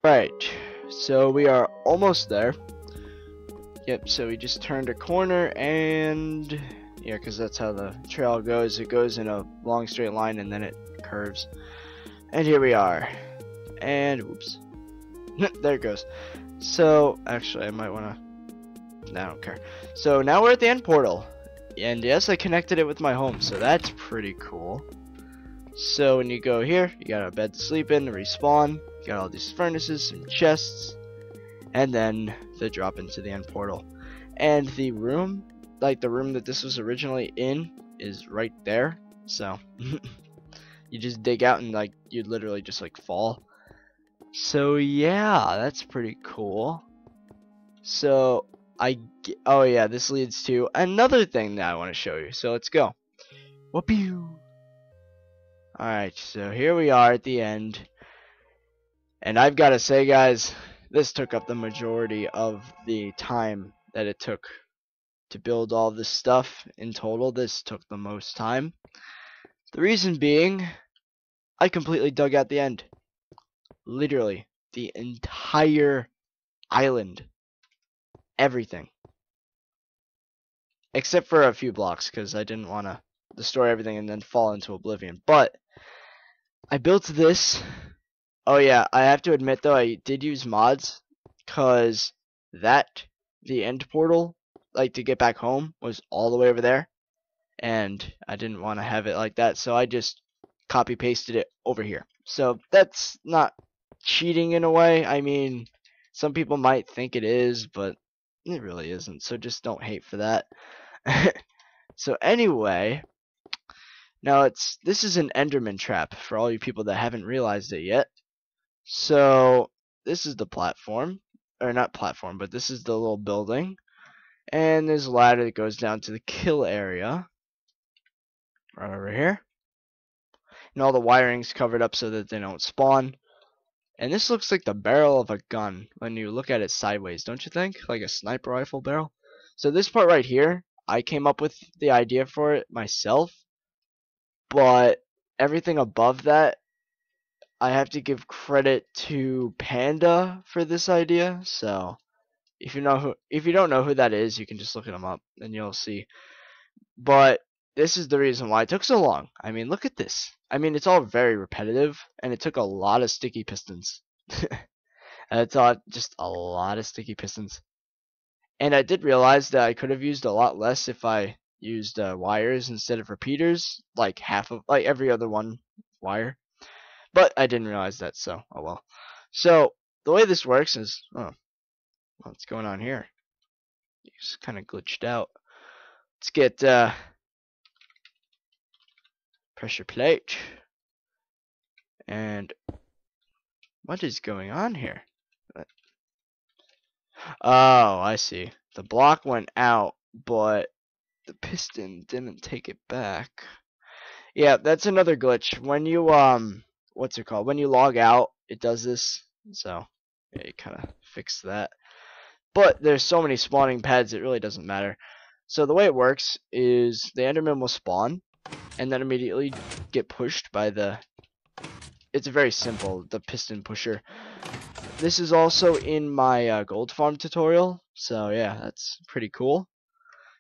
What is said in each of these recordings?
Right, so we are almost there. Yep, so we just turned a corner and yeah, because that's how the trail goes. It goes in a long straight line and then it curves. And here we are. And whoops. There it goes. So actually I might want to, I don't care. So now we're at the end portal. And yes, I connected it with my home, so that's pretty cool. So when you go here, you got a bed to sleep in, respawn. You got all these furnaces, some chests, and then the drop into the end portal. And the room, like the room that this was originally in, is right there. So you just dig out and like you literally just like fall. So yeah, that's pretty cool. So oh yeah, this leads to another thing that I want to show you. So let's go. Whoopee. Alright, so here we are at the end. And I've got to say, guys, this took up the majority of the time that it took to build all this stuff. In total, this took the most time. The reason being, I completely dug out the end. Literally, the entire island. Everything. Except for a few blocks, because I didn't want to destroy everything and then fall into oblivion. But I built this. Oh yeah, I have to admit though, I did use mods, cause the end portal, like to get back home, was all the way over there, and I didn't want to have it like that, so I just copy pasted it over here. So that's not cheating in a way. I mean, some people might think it is, but it really isn't, so just don't hate for that. So anyway, now this is an Enderman trap for all you people that haven't realized it yet. So this is the platform, or not platform, but this is the little building, and there's a ladder that goes down to the kill area right over here, and all the wiring's covered up so that they don't spawn. And this looks like the barrel of a gun when you look at it sideways, don't you think? Like a sniper rifle barrel. So this part right here, I came up with the idea for it myself, but everything above that, I have to give credit to Panda for this idea. So if you don't know who that is, you can just look him up and you'll see. But this is the reason why it took so long. I mean, look at this. I mean, it's all very repetitive, and it took a lot of sticky pistons. It's just a lot of sticky pistons. And I did realize that I could have used a lot less if I used wires instead of repeaters, like every other one wire. But I didn't realize that, so oh well. So the way this works is, what's going on here? It's kind of glitched out. Let's get pressure plate. And what is going on here? Oh, I see. The block went out, but the piston didn't take it back. Yeah, that's another glitch. When you what's it called? When you log out, it does this. So yeah, you kind of fix that. But there's so many spawning pads, it really doesn't matter. So the way it works is the Enderman will spawn, and then immediately get pushed by the... It's very simple, the piston pusher. This is also in my gold farm tutorial, so yeah, that's pretty cool.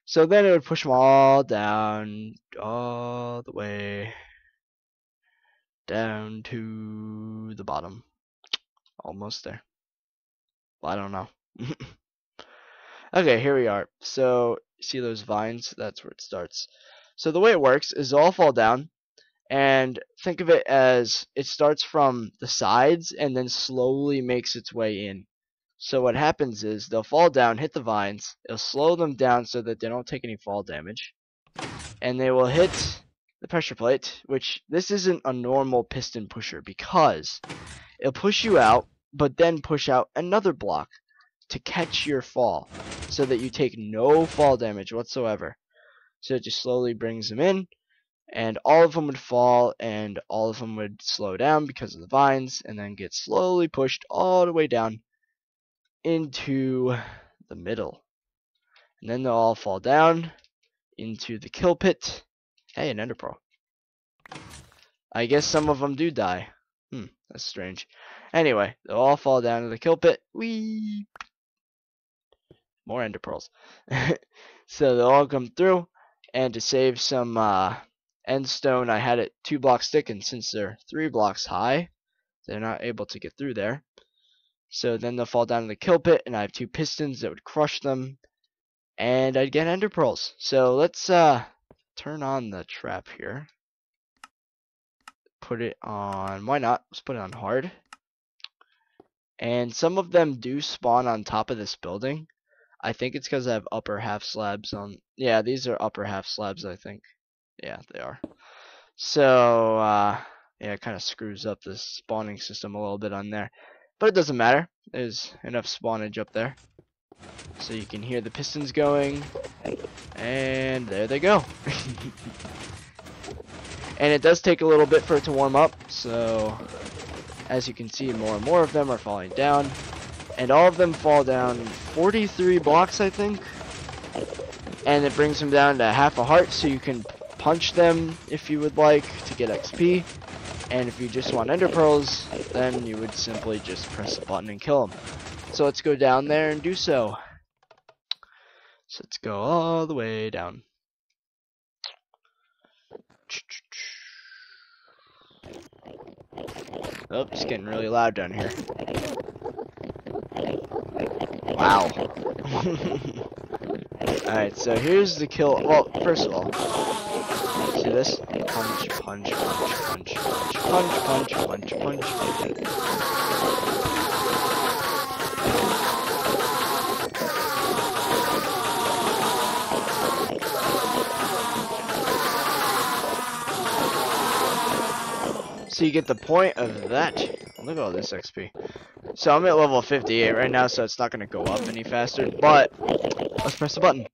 So then it would push them all down, all the way down to the bottom. Almost there. Well, I don't know. Okay, here we are. So, see those vines? That's where it starts. So the way it works is they'll all fall down, and think of it as it starts from the sides and then slowly makes its way in. So what happens is they'll fall down, hit the vines, it'll slow them down so that they don't take any fall damage, and they will hit the pressure plate, which this isn't a normal piston pusher because it'll push you out, but then push out another block to catch your fall so that you take no fall damage whatsoever. So it just slowly brings them in, and all of them would fall, and all of them would slow down because of the vines, and then get slowly pushed all the way down into the middle. And then they'll all fall down into the kill pit. Hey, an ender pearl. I guess some of them do die. That's strange. Anyway, they'll all fall down to the kill pit. Whee! More ender pearls. So they'll all come through, and to save some end stone, I had it 2 blocks thick, and since they're 3 blocks high, they're not able to get through there. So then they'll fall down to the kill pit, and I have 2 pistons that would crush them, and I'd get ender pearls. So let's turn on the trap here. Put it on, why not? Let's put it on hard. And some of them do spawn on top of this building. I think it's because I have upper half slabs on. Yeah, these are upper half slabs, I think. Yeah, they are. So, yeah, it kind of screws up the spawning system a little bit on there. But it doesn't matter. There's enough spawnage up there. So you can hear the pistons going. And there they go. And it does take a little bit for it to warm up. So, as you can see, more and more of them are falling down. And all of them fall down 43 blocks, I think. And it brings them down to half a heart, so you can punch them if you would like to get XP. And if you just want ender pearls, then you would simply just press the button and kill them. So let's go down there and do so. So let's go all the way down. Oh, it's getting really loud down here. Wow. Alright, so here's the kill. Well, first of all, see this? Punch, punch, punch, punch, punch, punch, punch, punch, punch. So you get the point of that. Look at all this XP. So I'm at level 58 right now, so it's not going to go up any faster, but let's press the button.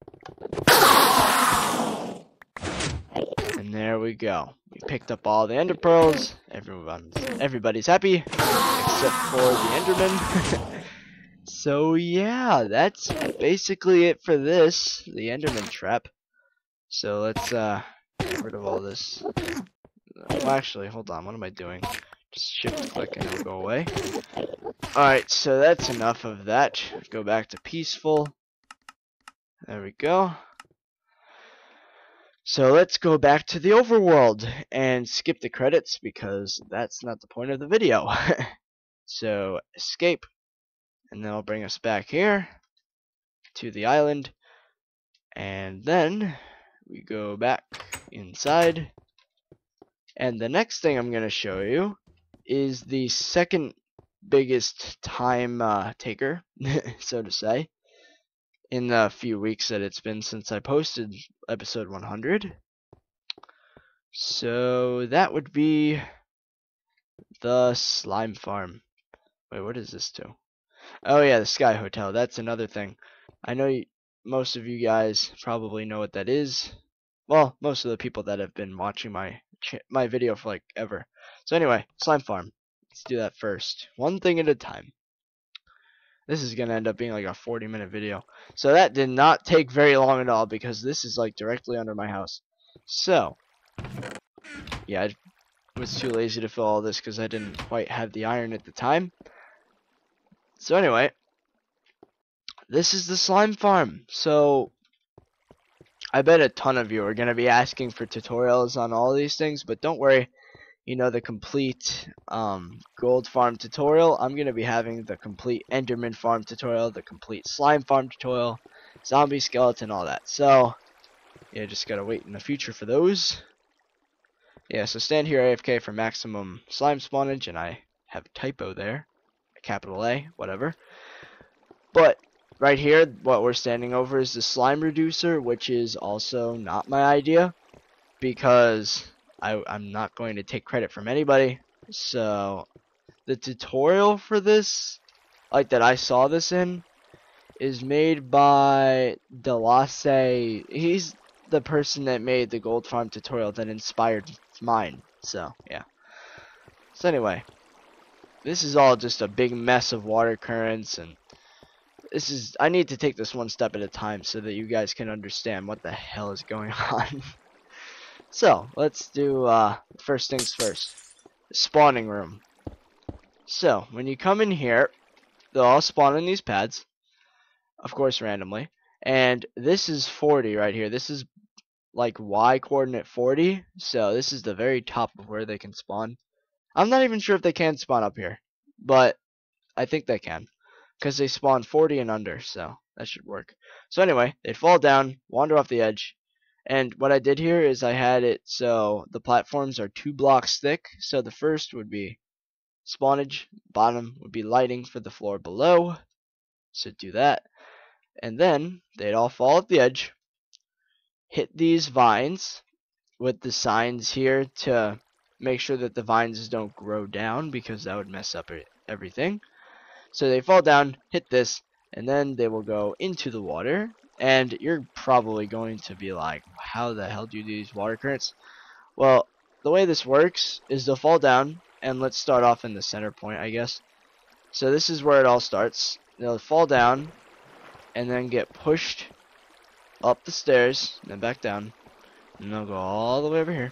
And there we go. We picked up all the ender pearls. Everybody's happy, except for the Enderman. So yeah, that's basically it for this, the Enderman trap. So let's get rid of all this. Well, actually, hold on. What am I doing? Just shift click and it'll go away. Alright, so that's enough of that. Go back to peaceful. There we go. So let's go back to the overworld and skip the credits because that's not the point of the video. So escape, and then I'll bring us back here to the island, and then we go back inside. And the next thing I'm going to show you is the second biggest time taker, so to say, in the few weeks that it's been since I posted episode 100. So that would be the slime farm. Wait, what is this to? Oh yeah, the Sky Hotel. That's another thing. I know most of you guys probably know what that is. Well, most of the people that have been watching my video for like ever. So anyway, slime farm. Let's do that first. One thing at a time. This is gonna end up being like a 40-minute video. So that did not take very long at all because this is like directly under my house. So yeah, I was too lazy to fill all this because I didn't quite have the iron at the time. So anyway, this is the slime farm. So I bet a ton of you are going to be asking for tutorials on all these things, but don't worry, you know, the complete gold farm tutorial. I'm going to be having the complete Enderman farm tutorial, the complete slime farm tutorial, zombie skeleton, all that. So yeah, just got to wait in the future for those. Yeah, so stand here AFK for maximum slime spawnage, and I have a typo there, a capital A, whatever. But right here, what we're standing over is the slime reducer, which is also not my idea, because I'm not going to take credit from anybody. So the tutorial for this, like that I saw this in, is made by Delace. He's the person that made the gold farm tutorial that inspired mine. So yeah. So anyway, this is all just a big mess of water currents, and I need to take this one step at a time so that you guys can understand what the hell is going on. So let's do first things first. The spawning room. So when you come in here, they'll all spawn in these pads, of course randomly, and this is 40 right here. This is like Y coordinate 40, so this is the very top of where they can spawn. I'm not even sure if they can spawn up here, but I think they can, because they spawn 40 and under, so that should work. So anyway, they'd fall down, wander off the edge, and what I did here is I had it so the platforms are 2 blocks thick, so the first would be spawnage, bottom would be lighting for the floor below, so do that, and then they'd all fall at the edge, hit these vines with the signs here to make sure that the vines don't grow down, because that would mess up everything. So they fall down, hit this, and then they will go into the water. And you're probably going to be like, how the hell do you do these water currents? Well, the way this works is they'll fall down, and let's start off in the center point, I guess. So this is where it all starts. They'll fall down, and then get pushed up the stairs, and then back down. And they'll go all the way over here,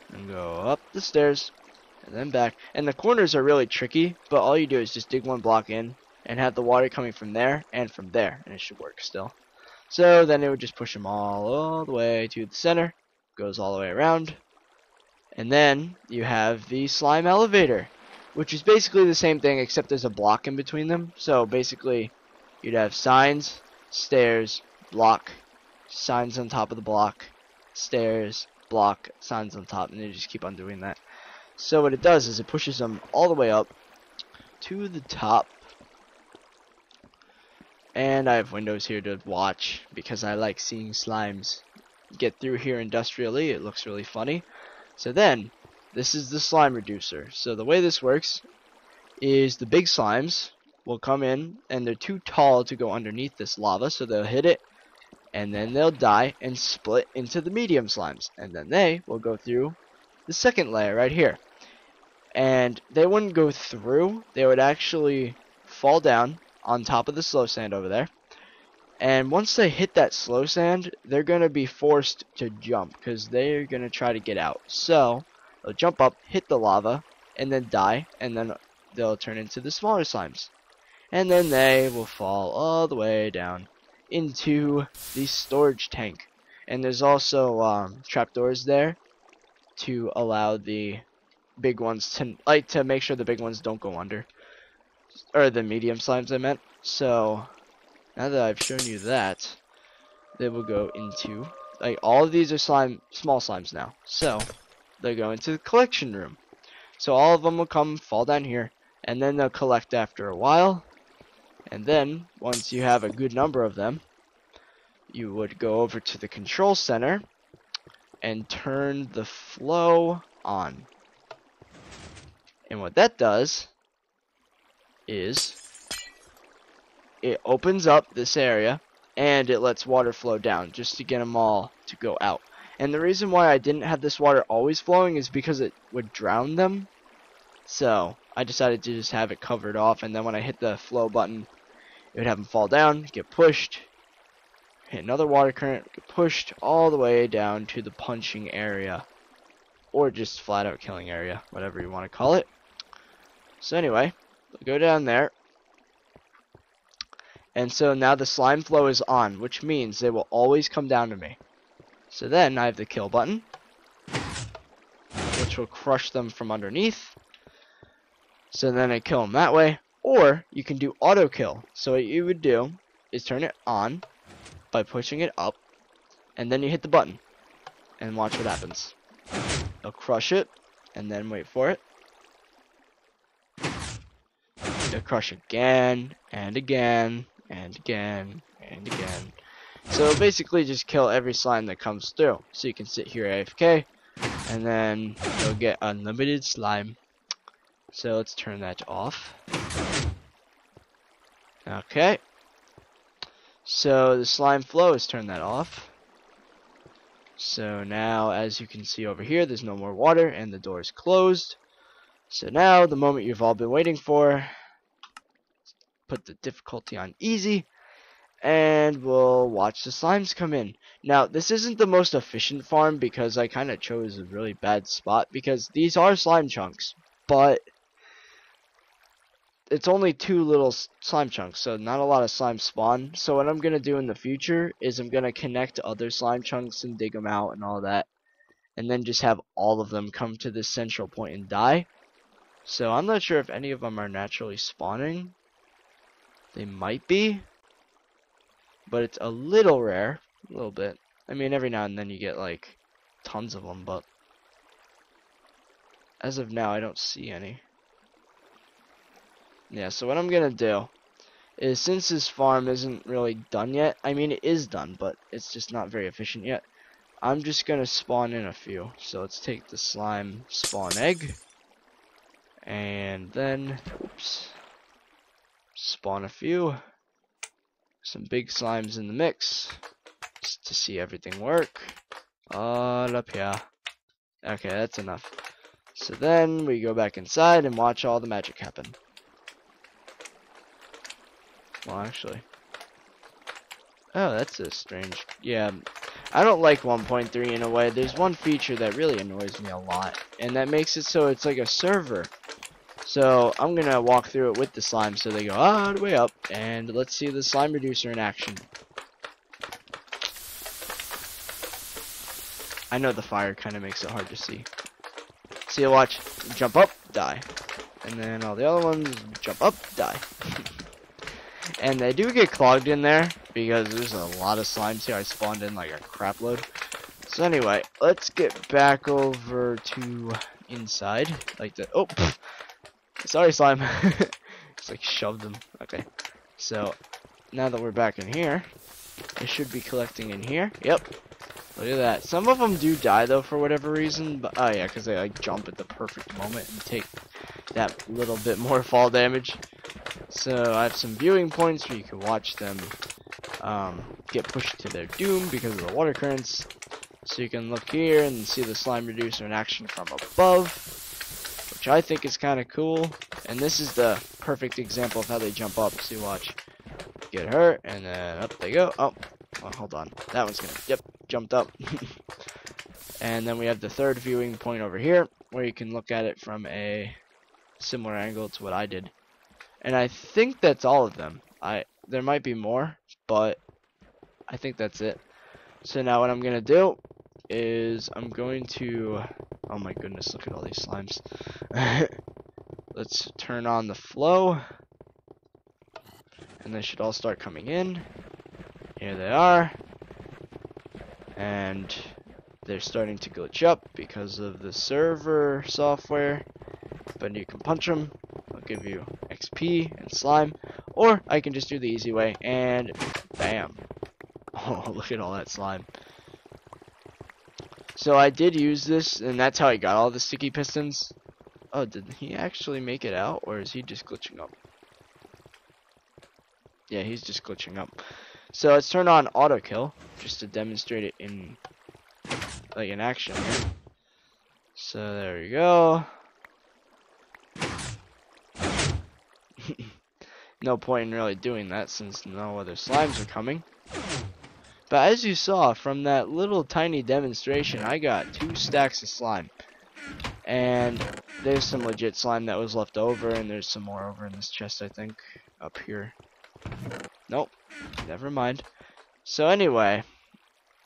and go up the stairs, and then back. And the corners are really tricky, but all you do is just dig 1 block in, and have the water coming from there and from there, and it should work still. So then it would just push them all the way to the center, goes all the way around, and then you have the slime elevator, which is basically the same thing except there's a block in between them. So basically you'd have signs, stairs, block, signs on top of the block, stairs, block, signs on top, and you just keep on doing that. So what it does is it pushes them all the way up to the top. And I have windows here to watch because I like seeing slimes get through here industrially. It looks really funny. So then, this is the slime reducer. So the way this works is the big slimes will come in, and they're too tall to go underneath this lava, so they'll hit it, and then they'll die and split into the medium slimes. And then they will go through the second layer right here. And they wouldn't go through, they would actually fall down on top of the slow sand over there. And once they hit that slow sand, they're going to be forced to jump because they're going to try to get out. So they'll jump up, hit the lava, and then die, and then they'll turn into the smaller slimes. And then they will fall all the way down into the storage tank. And there's also trapdoors there to allow the big ones to make sure the big ones don't go under. Or the medium slimes I meant. So now that I've shown you that, they will go into, like, all of these are small slimes now. So they go into the collection room. So all of them will come, fall down here, and then they'll collect after a while. And then once you have a good number of them, you would go over to the control center and turn the flow on. And what that does is it opens up this area and it lets water flow down just to get them all to go out. And the reason why I didn't have this water always flowing is because it would drown them. So I decided to just have it covered off, and then when I hit the flow button, it would have them fall down, get pushed, hit another water current, get pushed all the way down to the punching area, or just flat out killing area, whatever you want to call it. So anyway, go down there, and so now the slime flow is on, which means they will always come down to me. So then I have the kill button, which will crush them from underneath. So then I kill them that way, or you can do auto kill. So what you would do is turn it on by pushing it up, and then you hit the button and watch what happens. They'll crush it and then wait for it. They'll crush again and again and again and again. So basically just kill every slime that comes through. So you can sit here AFK and then you'll get unlimited slime. So let's turn that off. Okay. So the slime flow is turned that off. So now, as you can see over here, there's no more water and the door is closed. So now, the moment you've all been waiting for, put the difficulty on easy, and we'll watch the slimes come in. Now, this isn't the most efficient farm because I kind of chose a really bad spot because these are slime chunks, but it's only 2 little slime chunks, so not a lot of slime spawn. So what I'm gonna do in the future is I'm gonna connect other slime chunks and dig them out and all that, and then just have all of them come to this central point and die. So I'm not sure if any of them are naturally spawning. They might be, but it's a little rare, a little bit. I mean, every now and then you get like tons of them, but as of now I don't see any. Yeah, so what I'm gonna do is, since this farm isn't really done yet, I mean it is done, but it's just not very efficient yet, I'm just gonna spawn in a few. So let's take the slime spawn egg, and then, oops, spawn a few, some big slimes in the mix, just to see everything work. All up here. Okay, that's enough. So then we go back inside and watch all the magic happen. Well, actually, oh, that's a strange, yeah, I don't like 1.3 in a way. There's one feature that really annoys me a lot, and that makes it so it's like a server. So I'm gonna walk through it with the slime so they go all the way up, and let's see the slime reducer in action. I know the fire kind of makes it hard to see. See, watch, jump up, die, and then all the other ones jump up, die. And they do get clogged in there because there's a lot of slimes here. I spawned in like a crap load. So anyway, let's get back over to inside. Like the, oh, pff, sorry slime. It's like shoved them. Okay. So now that we're back in here, it should be collecting in here. Yep. Look at that. Some of them do die though for whatever reason. But oh yeah, because they like jump at the perfect moment and take that little bit more fall damage. So I have some viewing points where you can watch them get pushed to their doom because of the water currents. So you can look here and see the slime reducer in action from above, which I think is kind of cool. And this is the perfect example of how they jump up. See, watch. Get hurt, and then up they go. Oh, well, hold on. That one's gonna, yep, jumped up. And then we have the third viewing point over here, where you can look at it from a similar angle to what I did. And I think that's all of them. There might be more, but I think that's it. So now what I'm gonna do is I'm going to, oh my goodness, look at all these slimes. Let's turn on the flow, and they should all start coming in. Here they are, and they're starting to glitch up because of the server software, but you can punch them. I'll give you XP and slime, or I can just do the easy way and bam. Oh, look at all that slime. So I did use this, and that's how I got all the sticky pistons. Oh, did he actually make it out, or is he just glitching up? Yeah, he's just glitching up. So let's turn on auto kill just to demonstrate it in like in action here. So there we go. No point in really doing that since no other slimes are coming. But as you saw from that little tiny demonstration, I got 2 stacks of slime. And there's some legit slime that was left over, and there's some more over in this chest, I think, up here. Nope, never mind. So anyway,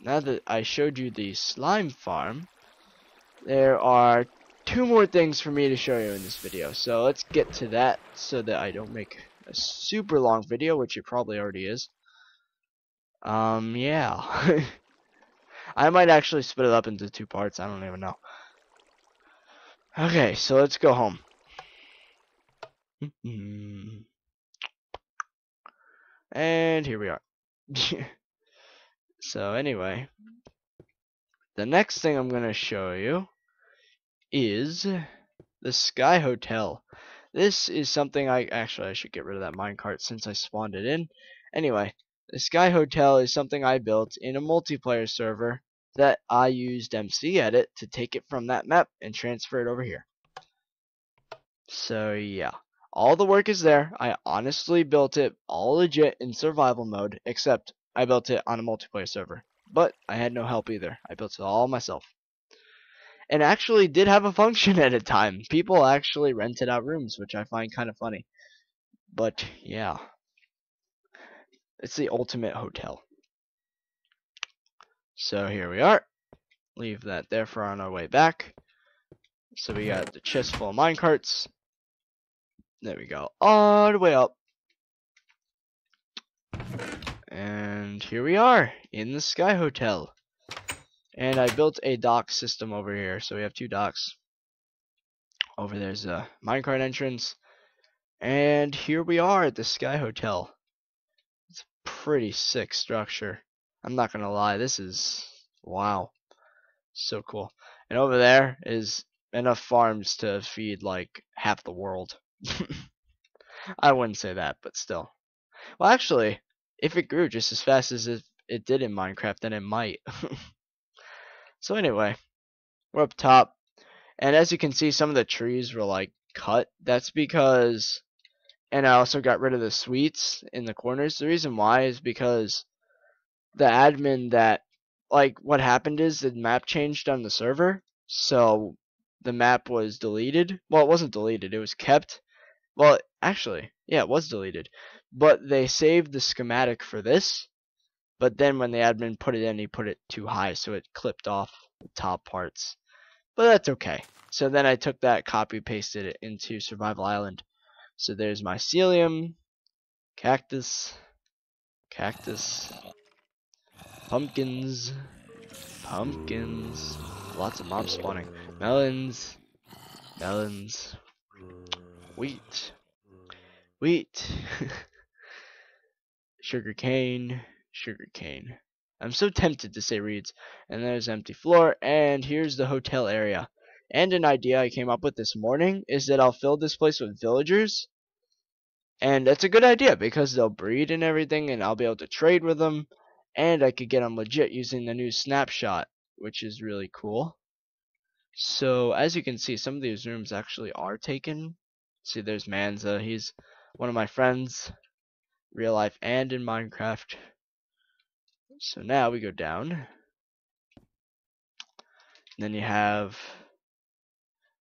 now that I showed you the slime farm, there are 2 more things for me to show you in this video. So let's get to that so that I don't make a super long video, which it probably already is. Yeah. I might actually split it up into 2 parts, I don't even know. Okay, so let's go home. And here we are. So anyway, the next thing I'm going to show you is the Sky Hotel. This is something I should get rid of that minecart since I spawned it in. Anyway, the Sky Hotel is something I built in a multiplayer server that I used MC Edit to take it from that map and transfer it over here. So yeah, all the work is there. I honestly built it all legit in survival mode, except I built it on a multiplayer server. But I had no help either. I built it all myself. And actually did have a function at a time. People actually rented out rooms, which I find kind of funny. But yeah, it's the ultimate hotel. So here we are. Leave that there for on our way back. So we got the chest full of minecarts. There we go. All the way up. And here we are in the Sky Hotel. And I built a dock system over here. So we have 2 docks. Over there's a minecart entrance. And here we are at the Sky Hotel. It's a pretty sick structure. I'm not gonna lie, this is wow. So cool. And over there is enough farms to feed like half the world. I wouldn't say that, but still. Well, actually, if it grew just as fast as it did in Minecraft, then it might. So anyway, we're up top. And as you can see, some of the trees were like cut. That's because, and I also got rid of the sweets in the corners. The reason why is because the admin that, like, what happened is the map changed on the server. So the map was deleted. Well, it wasn't deleted, it was kept. Well, actually, yeah, it was deleted. But they saved the schematic for this. But then when the admin put it in, he put it too high, so it clipped off the top parts. But that's okay. So then I took that, copy pasted it into Survival Island. So there's mycelium, cactus, cactus, pumpkins, pumpkins, lots of mobs spawning, melons, melons, wheat, wheat, sugarcane, sugarcane. I'm so tempted to say reeds. And there's empty floor, and here's the hotel area. And an idea I came up with this morning is that I'll fill this place with villagers. And that's a good idea because they'll breed and everything, and I'll be able to trade with them. And I could get them legit using the new snapshot, which is really cool. So as you can see, some of these rooms actually are taken. See, there's Manza. He's one of my friends, real life and in Minecraft. So now we go down. And then you have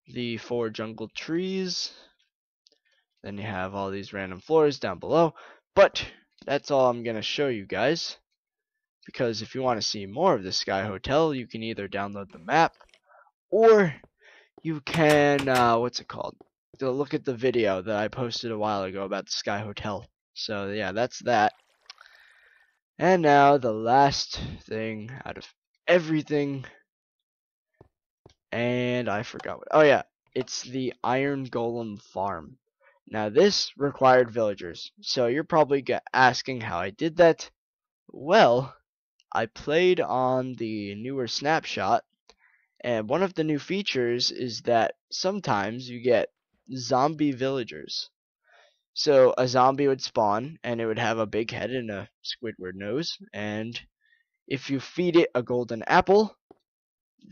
the 4 jungle trees. Then you have all these random floors down below. But that's all I'm going to show you guys. Because if you want to see more of the Sky Hotel, you can either download the map, or you can, what's it called? Look at the video that I posted a while ago about the Sky Hotel. So yeah, that's that. And now the last thing out of everything. And I forgot what. Oh yeah, it's the Iron Golem farm. Now this required villagers. So you're probably asking how I did that. Well, I played on the newer snapshot, and one of the new features is that sometimes you get zombie villagers. So a zombie would spawn, and it would have a big head and a Squidward nose, and if you feed it a golden apple,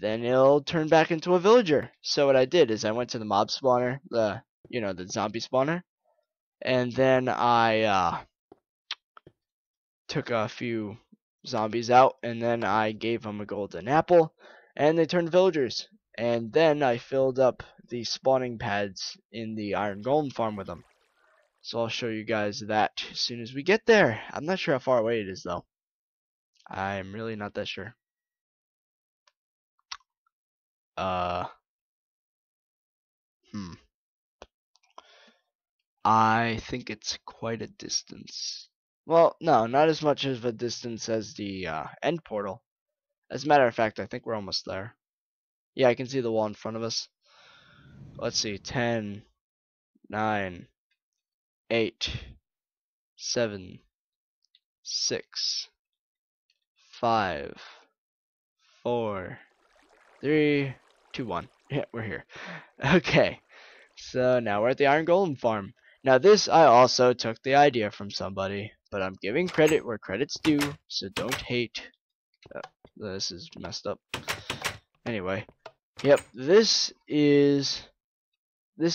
then it'll turn back into a villager. So what I did is I went to the mob spawner, the zombie spawner, and then I took a few zombies out, and then I gave them a golden apple, and they turned villagers. And then I filled up the spawning pads in the Iron Golem farm with them. So I'll show you guys that as soon as we get there. I'm not sure how far away it is though. I'm really not that sure. I think it's quite a distance. Well, no, not as much of a distance as the end portal. As a matter of fact, I think we're almost there. Yeah, I can see the wall in front of us. Let's see, 10, 9, 8, 7, 6, 5, 4, 3, 2, 1. Yeah, we're here. Okay, so now we're at the Iron Golem farm. Now this, I also took the idea from somebody, but I'm giving credit where credit's due, so don't hate. This is messed up. Anyway, yep, this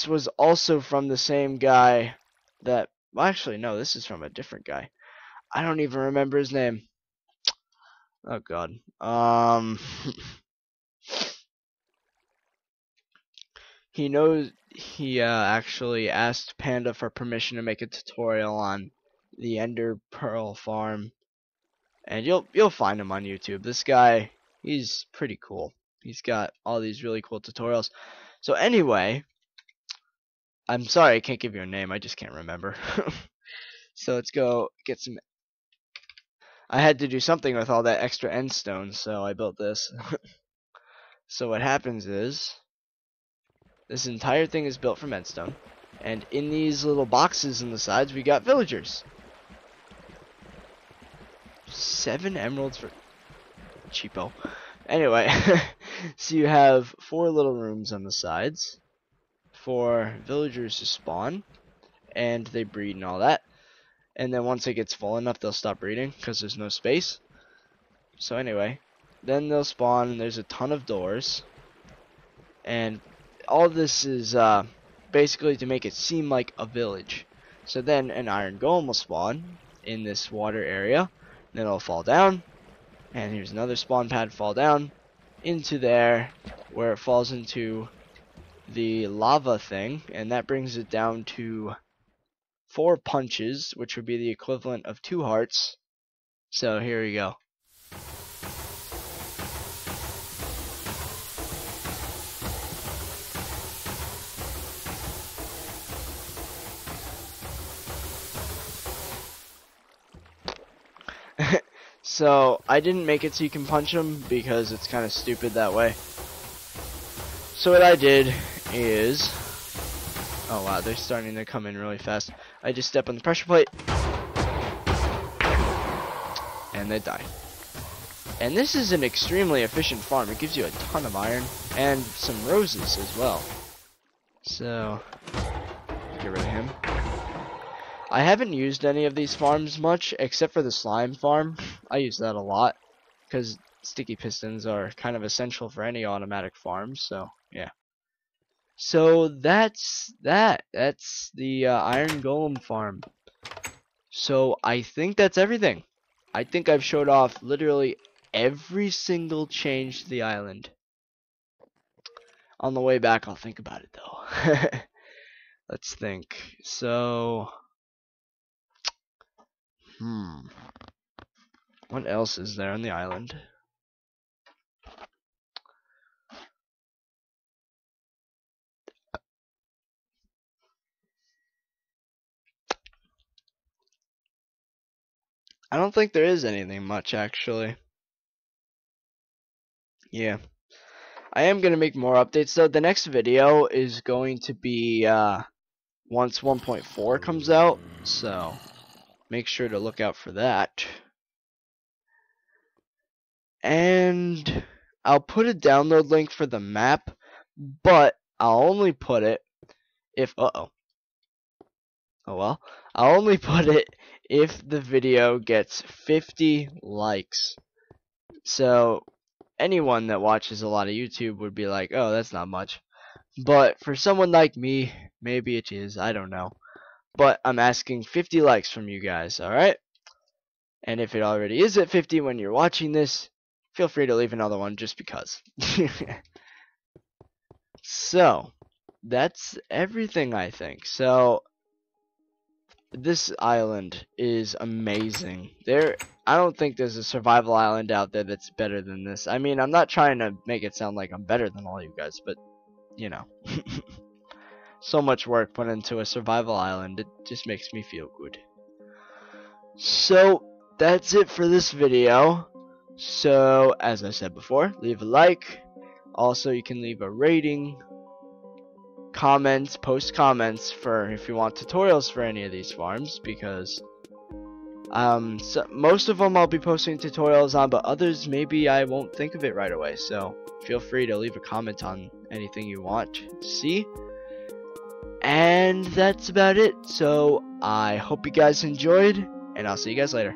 was also from the same guy that, well, actually, no, this is from a different guy. I don't even remember his name. Oh, God. he actually asked Panda for permission to make a tutorial on the Ender Pearl farm, and you'll find him on YouTube. This guy, he's pretty cool. He's got all these really cool tutorials. So anyway, I'm sorry I can't give you a name. I just can't remember. So let's go get some. I had to do something with all that extra end stone, so I built this. So what happens is, this entire thing is built from endstone, and in these little boxes in the sides we got villagers. 7 emeralds for cheapo. Anyway, so you have 4 little rooms on the sides for villagers to spawn, and they breed and all that. And then once it gets full enough, they'll stop breeding because there's no space. So anyway, then they'll spawn, and there's a ton of doors. And all this is basically to make it seem like a village. So then an iron golem will spawn in this water area. Then it'll fall down. And here's another spawn pad, fall down into there, where it falls into the lava thing. And that brings it down to 4 punches, which would be the equivalent of 2 hearts. So here we go. So I didn't make it so you can punch them because it's kind of stupid that way. So what I did is, oh wow, they're starting to come in really fast. I just step on the pressure plate and they die. And this is an extremely efficient farm. It gives you a ton of iron and some roses as well. So get rid of him. I haven't used any of these farms much except for the slime farm. I use that a lot because sticky pistons are kind of essential for any automatic farm. So yeah. So that's that. That's the iron golem farm. So I think that's everything. I think I've showed off literally every single change to the island. On the way back, I'll think about it though. Let's think. So, what else is there on the island? I don't think there is anything much, actually. Yeah. I am going to make more updates, though. The next video is going to be once 1.4 comes out, so make sure to look out for that. And I'll put a download link for the map, but I'll only put it if... oh well. I'll only put it if the video gets 50 likes. So anyone that watches a lot of YouTube would be like, oh, that's not much. But for someone like me, maybe it is, I don't know. But I'm asking 50 likes from you guys, alright? And if it already is at 50 when you're watching this, feel free to leave another one just because. So, that's everything, I think. So, this island is amazing. I don't think there's a survival island out there that's better than this. I mean, I'm not trying to make it sound like I'm better than all you guys, but, you know. So much work put into a survival island, it just makes me feel good. So, that's it for this video. So, as I said before, leave a like. Also, you can leave a rating, comments, post comments for if you want tutorials for any of these farms, because so most of them I'll be posting tutorials on, but others maybe I won't think of it right away. So feel free to leave a comment on anything you want to see. And that's about it. So I hope you guys enjoyed, and I'll see you guys later.